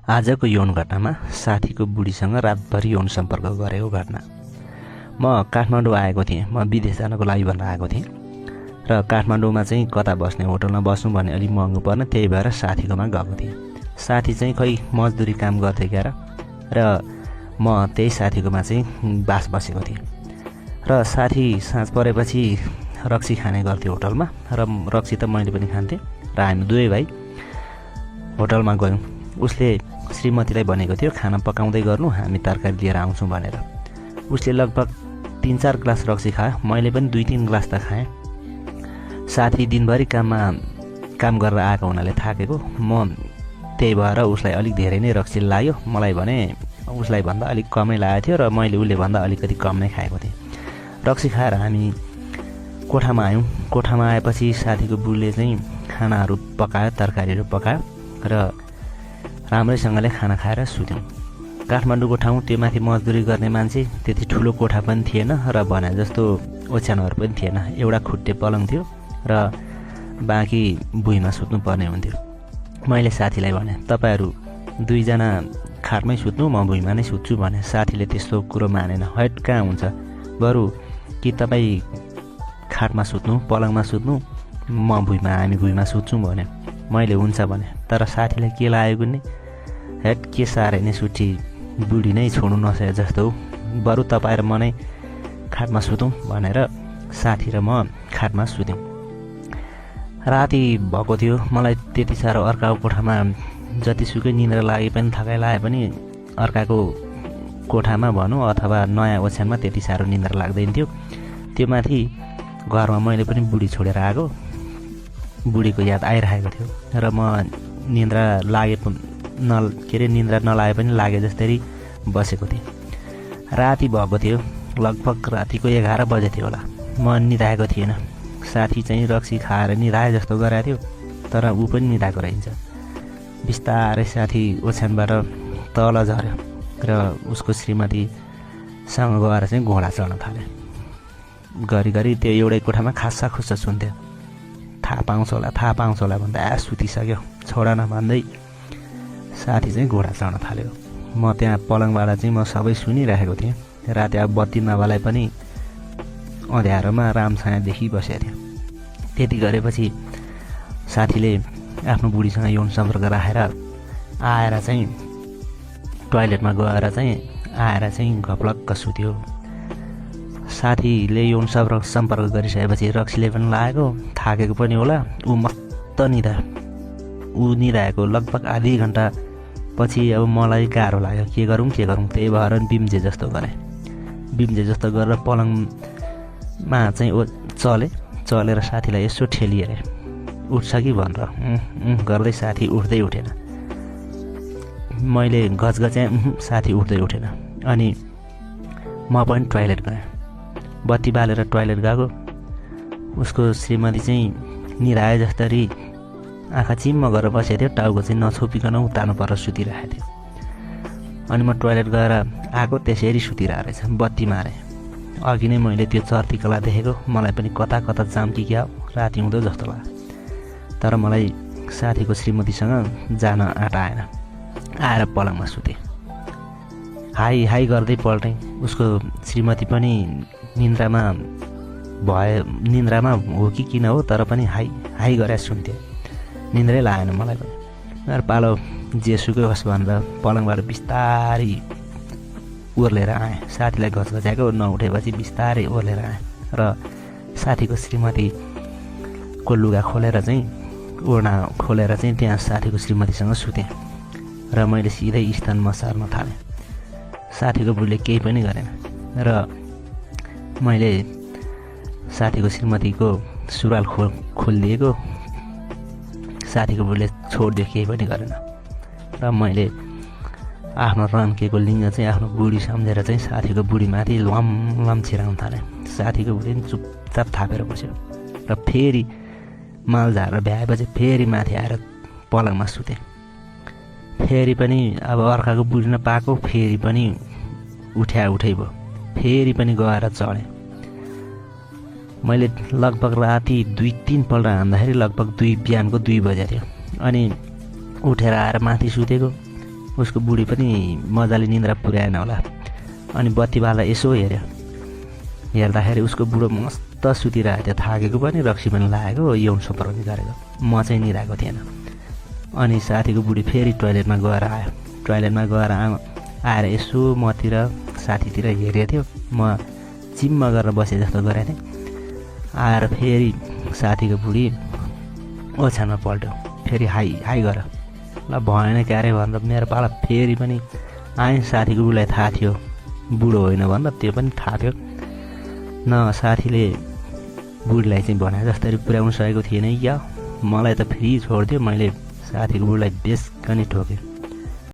आजको यौन घटनामा साथीको बुढीसँग रातभरि यौन सम्पर्क गरेको घटना। म काठमाडौँ आएको थिएँ। म विदेश जानको लागि भनेर आएको थिएँ र काठमाडौँमा चाहिँ कता बस्ने, होटलमा बस्नु भने अलिक महँगो पर्ने, त्यही भएर साथीकोमा गएको थिएँ। साथी चाहिँ खै मजदुरी काम गर्थे क्यार र म त्यही साथीकोमा चाहिँ बास बसेको थिएँ। र साथी साँझ परेपछि रक्सी खाने गर्थ्यो होटलमा र रक्सी त मैले पनि खान्थेँ र हामी दुवै भाइ होटलमा गयौँ। उसले श्रीमतीलाई भनेको थियो खाना पकाउँदै गर्नु, हामी तरकारी लिएर आउँछौँ भनेर। उसले लगभग 3-4 ग्लास रक्सी खायो, मैले पनि 2-3 ग्लास त खाएँ। साथी दिनभरि काम गरेर आएको हुनाले थाकेको, म त्यही भएर उसलाई अलिक धेरै नै रक्सी लाग्यो। मलाई भने उसलाई भन्दा अलिक कमै लागेको थियो र मैले उसले भन्दा अलिकति कम नै खाएको थिएँ। रक्सी खाएर हामी कोठामा आयौँ। कोठामा आएपछि साथीको बुढीले चाहिँ खानाहरू पकायो, तरकारीहरू पकायो र राम्रैसँगले खाना खाएर सुत्यौँ। काठमाडौँको ठाउँ, त्यो माथि मजदुरी गर्ने मान्छे, त्यति ठुलो कोठा पनि थिएन र भने जस्तो ओछ्यानहरू पनि थिएन। एउटा खुट्टे पलङ थियो र बाँकी भुइँमा सुत्नुपर्ने हुन्थ्यो। मैले साथीलाई भने तपाईँहरू दुईजना खाटमै सुत्नु, म भुइँमा नै सुत्छु भने। साथीले त्यस्तो कुरो मानेन। हैट कहाँ हुन्छ, बरु कि तपाईँ खाटमा सुत्नु, पलङमा सुत्नु, म भुइँमा, हामी भुइँमा सुत्छौँ भने। मैले हुन्छ भने। तर साथीलाई के लागेको नि, हेट के साह्रै नै सुठी बुढी नै छोड्नु नसके जस्तो हो, बरु तपाईँ र म नै खाटमा सुतौँ भनेर साथी र म खाटमा सुत्यौँ। राति भएको थियो। मलाई त्यति साह्रो अर्काको कोठामा जतिसुकै निन्द्रा लागे पनि, थकाइ लागे पनि अर्काको कोठामा भनौँ अथवा नयाँ ओछ्यानमा त्यति साह्रो निन्द्रा लाग्दैन थियो। त्यो माथि घरमा मैले पनि बुढी छोडेर आएको, बुढीको याद आइरहेको थियो र म निन्द्रा निन्द्रा नलागे पनि लागे जस्तै बसेको थिएँ। राति भएको थियो, लगभग रातिको 11 बजे थियो होला। म निदाएको थिएन। साथी चाहिँ रक्सी खाएर निदाए जस्तो गरेको थियो, तर ऊ पनि निदाएको रहन्छ। बिस्तारै साथी ओछ्यानबाट तल झऱ्यो र उसको श्रीमतीसँग गएर चाहिँ घोडा चढ्न थाल्यो। घरिघरि त्यो एउटै कोठामा खासा खुस्सा सुन्थ्यो। थाहा पाउँछ होला भन्दा सुतिसक्यो, छोड न भन्दै साथी चाहिँ घोडा चढ्न थाल्यो। म त्यहाँ पलङबाट चाहिँ म सबै सुनिरहेको थिएँ। राति अब बत्ती नभएलाई पनि अँध्यारोमा रामछाया देखिबसेको थियो। त्यति गरेपछि साथीले आफ्नो बुढीसँग यौन सम्पर्क राखेर आएर चाहिँ टोयलेटमा गएर चाहिँ आएर चाहिँ घप्लक्क सुत्यो। साथीले यौन सम्पर्क गरिसकेपछि रक्सीले पनि लागेको, थाकेको पनि होला। ऊ मस्त निदाएको लगभग आधी घन्टा पछि अब मलाई गाह्रो लाग्यो, के गरौँ। त्यही भएर बिम्जे जस्तो गरेँ। बिम्जे जस्तो गरेर पलङमा चाहिँ चलेर साथीलाई यसो ठेलिएर उठ्छ कि भनेर गर्दै साथी उठ्दै उठेन। मैले गजगच्याएँ, साथी उठ्दै उठेन। अनि म पनि टोयलेट गएँ। बत्ती बालेर टोयलेट गएको। उसको श्रीमती चाहिँ निधाए जस्तरी आँखा चिम्म गरेर बसेको थियो। टाउको चाहिँ नछोपिकन उतार्नु पर सुतिरहेको थियो। अनि म टोयलेट गएर आएको, त्यसरी सुतिरहेको रहेछ। बत्ती मारेँ। अघि नै मैले त्यो चर्तीकला देखेको, मलाई पनि कता जाम कि क्या राति हुँदो जस्तो लाग्यो। तर मलाई साथीको श्रीमतीसँग जान आँट आएन। आएर पलङमा सुतेँ। हाई गर्दै पल्टेँ। उसको श्रीमती पनि निन्द्रामा हो कि किन हो, तर पनि हाई गरेर सुन्थ्यो। निन्द्रै लागेन मलाई पनि। मेरो पालो जेसुकै होस् भनेर पलङबाट बिस्तारै ओर्लेर आएँ। साथीलाई घचघच्याएको नउठेपछि बिस्तारै ओर्लेर आएँ र साथीको श्रीमतीको लुगा खोलेर चाहिँ ओढ्ना खोलेर चाहिँ त्यहाँ साथीको श्रीमतीसँग सुतेँ र मैले सिधै स्तनमा सार्न थालेँ। साथीको बुढीले केही पनि गरेन र मैले साथीको श्रीमतीको सुरुवाल खोलिदिएको। साथीको बुढीले छोडिदियो, केही पनि गरेन। र मैले आफ्नो रन्केको लिङ्ग चाहिँ आफ्नो बुढी सम्झेर चाहिँ साथीको बुढीमाथि लम छिराउन थालेँ। साथीको बुढी पनि चुपचाप थापेर बस्यो र फेरि माल झारेर भ्याएपछि फेरि माथि आएर पलङमा सुतेँ। फेरि पनि अब अर्काको बुढी नपाएको, फेरि पनि उठै भयो। फेरि पनि गएर चढेँ। मैले लगभग राति 2-3 पल्ट हान्दाखेरि लगभग बिहानको 2 बजे थियो। अनि उठेर आएर माथि सुतेको। उसको बुढी पनि मजाले निन्द्रा पुर्याएन होला। अनि बत्ती बाल्दा यसो हेऱ्यो, हेर्दाखेरि उसको बुढो मस्त सुतिरहेको थियो, थाकेको पनि, रक्सी पनि लागेको, यौन सम्पर्क पनि गरेको। म चाहिँ निधाएको थिएन। अनि साथीको बुढी फेरि टोइलेटमा गएर आयो। टोइलेटमा गएर आएर यसो मतिर साथीतिर हेरेको थियो। म चिम्म गरेर बसे जस्तो गरेको थिएँ। आएर फेरि साथीको बुढी ओछ्यानमा पल्ट्यो, फेरि हाई हाई गर, ल भएन क्यारे भनेर मेरो पाला फेरि पनि आएँ। साथीको बुढीलाई थाहा थियो बुढो होइन भनेर, त्यो पनि थाहा थियो। न साथीले बुढीलाई चाहिँ भने जस्तरी पुर्याउनु सकेको थिएन क्या। मलाई त फ्री छोडिदियो। मैले साथीको बुढीलाई बेसकनी ठोकेँ।